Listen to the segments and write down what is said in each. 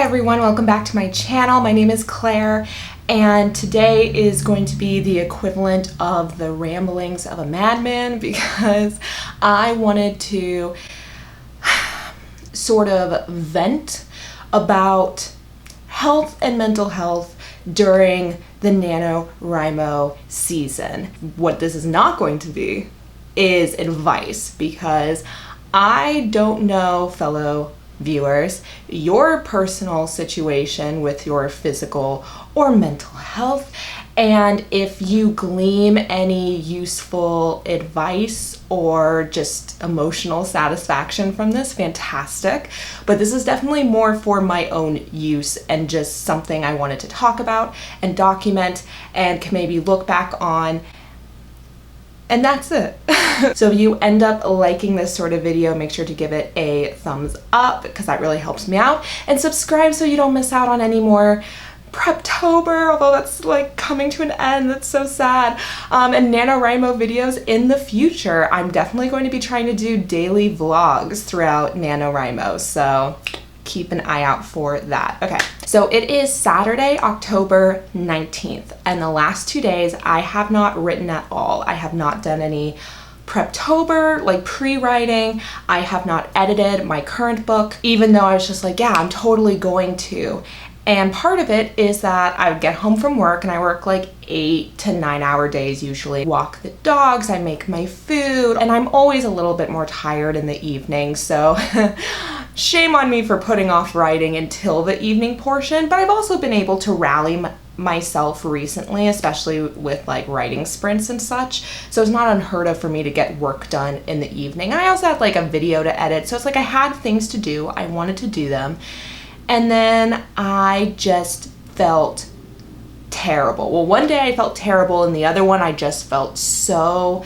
everyone, welcome back to my channel. My name is Claire and today is going to be the equivalent of the ramblings of a madman because I wanted to sort of vent about health and mental health during the NaNoWriMo season. What this is not going to be is advice because I don't know, fellow viewers, your personal situation with your physical or mental health, and if you glean any useful advice or just emotional satisfaction from this, fantastic. But this is definitely more for my own use and just something I wanted to talk about and document and can maybe look back on. And that's it. So if you end up liking this sort of video, make sure to give it a thumbs up because that really helps me out. And subscribe so you don't miss out on any more Preptober, although that's like coming to an end. That's so sad. And NaNoWriMo videos in the future. I'm definitely going to be trying to do daily vlogs throughout NaNoWriMo. So keep an eye out for that. Okay, so it is Saturday, October 19th, and the last 2 days I have not written at all. I have not done any Preptober, like pre-writing. I have not edited my current book, even though I was just like, yeah, I'm totally going to. And part of it is that I would get home from work and I work like 8 to 9 hour days usually. Walk the dogs, I make my food, and I'm always a little bit more tired in the evening, so shame on me for putting off writing until the evening portion, but I've also been able to rally myself recently, especially with like writing sprints and such. So it's not unheard of for me to get work done in the evening. I also had like a video to edit, so it's like I had things to do. I wanted to do them. And then I just felt terrible. Well, one day I felt terrible and the other one I just felt so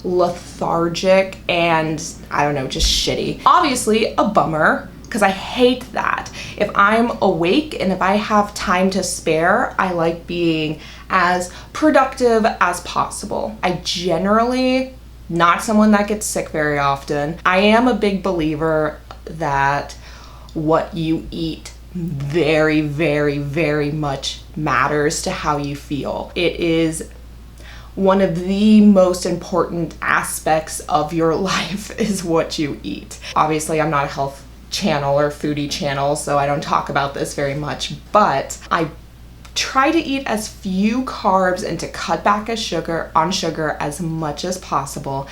lethargic and I don't know, just shitty. Obviously a bummer because I hate that. If I'm awake and if I have time to spare, I like being as productive as possible. I generally not someone that gets sick very often. I am a big believer that what you eat very, very, very much matters to how you feel. It is one of the most important aspects of your life is what you eat. Obviously, I'm not a health channel or foodie channel, so I don't talk about this very much, but I try to eat as few carbs and to cut back on sugar as much as possible.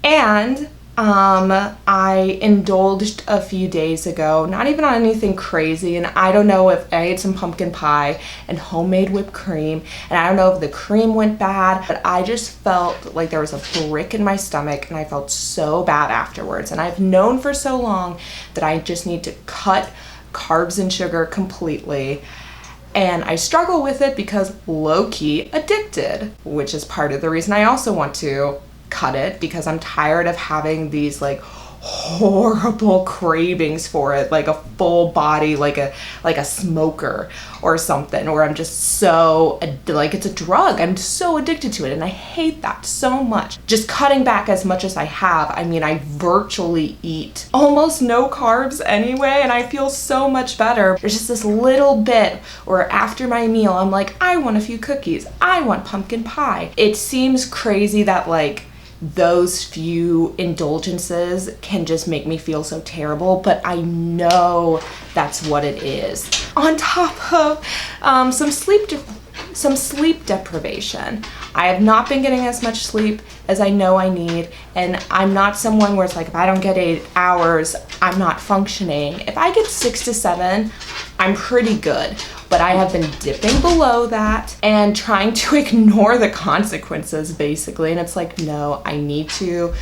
And I indulged a few days ago, not even on anything crazy, and I don't know if I ate some pumpkin pie and homemade whipped cream, and I don't know if the cream went bad, but I just felt like there was a brick in my stomach and I felt so bad afterwards. And I've known for so long that I just need to cut carbs and sugar completely. And I struggle with it because low-key addicted, which is part of the reason I also want to cut it, because I'm tired of having these like horrible cravings for it, like a full body, like a smoker or something, or I'm just so like it's a drug. I'm so addicted to it and I hate that so much. Just cutting back as much as I have. I mean, I virtually eat almost no carbs anyway and I feel so much better. There's just this little bit where after my meal I'm like, I want a few cookies, I want pumpkin pie. It seems crazy that like those few indulgences can just make me feel so terrible, but I know that's what it is. On top of some sleep deprivation. I have not been getting as much sleep as I know I need, and I'm not someone where it's like if I don't get 8 hours, I'm not functioning. If I get 6 to 7, I'm pretty good. But I have been dipping below that and trying to ignore the consequences basically. And it's like, no, I need to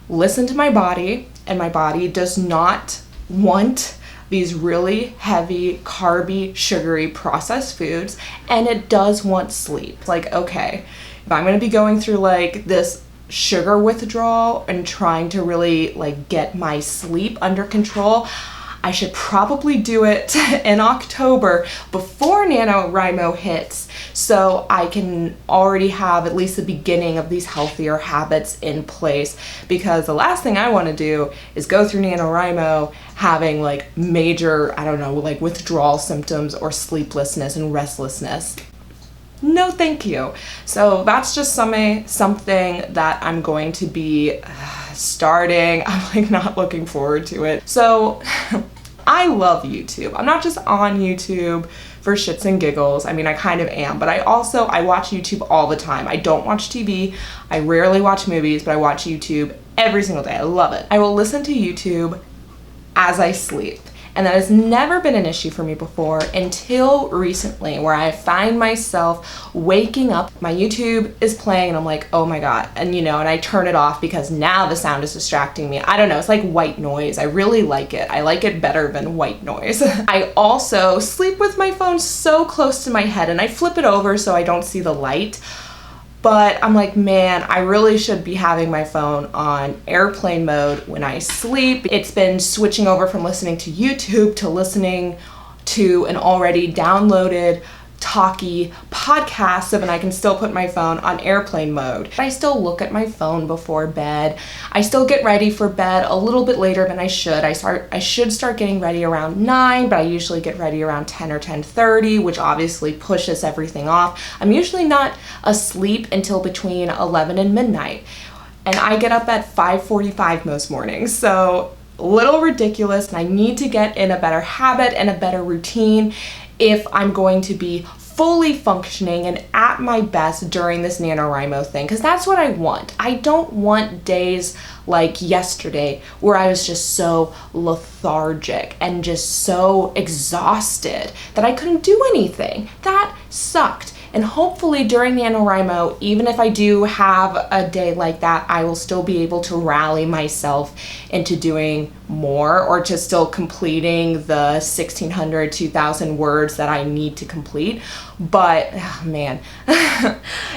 listen to my body, and my body does not want these really heavy, carby, sugary processed foods, and it does want sleep. Like, okay, if I'm gonna be going through like this sugar withdrawal and trying to really like get my sleep under control, I should probably do it in October before NaNoWriMo hits, so I can already have at least the beginning of these healthier habits in place, because the last thing I want to do is go through NaNoWriMo having like major, I don't know, like withdrawal symptoms or sleeplessness and restlessness. No thank you. So that's just something that I'm going to be starting. I'm like not looking forward to it. So I love YouTube. I'm not just on YouTube for shits and giggles. I mean, I kind of am, but I watch YouTube all the time. I don't watch TV. I rarely watch movies, but I watch YouTube every single day. I love it. I will listen to YouTube as I sleep. And that has never been an issue for me before until recently, where I find myself waking up, my YouTube is playing and I'm like, oh my God. And and I turn it off because now the sound is distracting me. I don't know, it's like white noise. I really like it. I like it better than white noise. I also sleep with my phone so close to my head and I flip it over so I don't see the light. But I'm like, man, I really should be having my phone on airplane mode when I sleep. It's been switching over from listening to YouTube to listening to an already downloaded talky podcast, so then I can still put my phone on airplane mode. I still look at my phone before bed. I still get ready for bed a little bit later than I should. I should start getting ready around 9, but I usually get ready around 10 or 10:30, which obviously pushes everything off. I'm usually not asleep until between 11 and midnight, and I get up at 5:45 most mornings. So a little ridiculous, and I need to get in a better habit and a better routine if I'm going to be fully functioning and at my best during this NaNoWriMo thing, because that's what I want. I don't want days like yesterday where I was just so lethargic and just so exhausted that I couldn't do anything. That sucked. And hopefully during NaNoWriMo, even if I do have a day like that, I will still be able to rally myself into doing more, or to still completing the 1,600, 2,000 words that I need to complete. But oh man,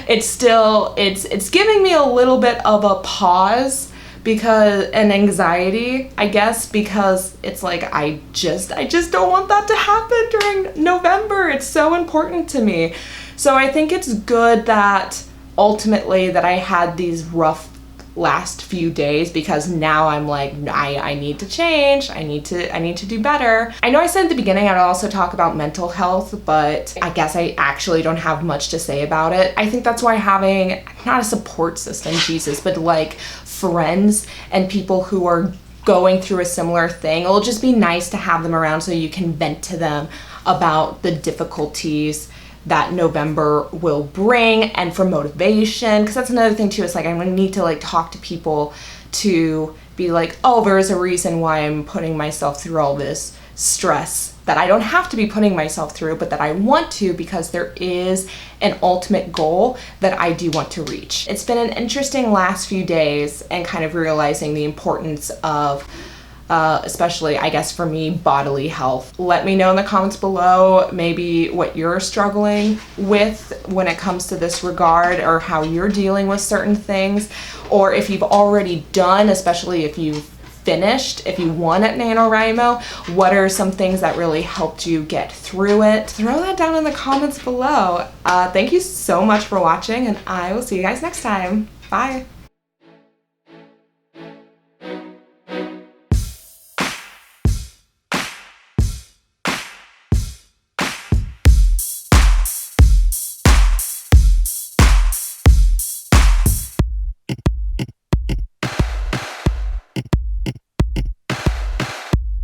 it's giving me a little bit of a pause, because an anxiety, I guess, because it's like I just don't want that to happen during November. It's so important to me. So I think it's good that ultimately that I had these rough last few days, because now I'm like, I need to change. I need to do better. I know I said at the beginning I'd also talk about mental health, but I guess I actually don't have much to say about it. I think that's why having not a support system, Jesus, but like friends and people who are going through a similar thing, it'll just be nice to have them around so you can vent to them about the difficulties that November will bring, and for motivation, because that's another thing too. It's like I'm gonna need to like talk to people to be like, oh, there's a reason why I'm putting myself through all this stress that I don't have to be putting myself through, but that I want to, because there is an ultimate goal that I do want to reach. It's been an interesting last few days, and kind of realizing the importance of especially, I guess, for me, bodily health. Let me know in the comments below maybe what you're struggling with when it comes to this regard, or how you're dealing with certain things, or if you've already done, especially if you've finished, if you won at NaNoWriMo, what are some things that really helped you get through it? Throw that down in the comments below. Thank you so much for watching, and I will see you guys next time. Bye.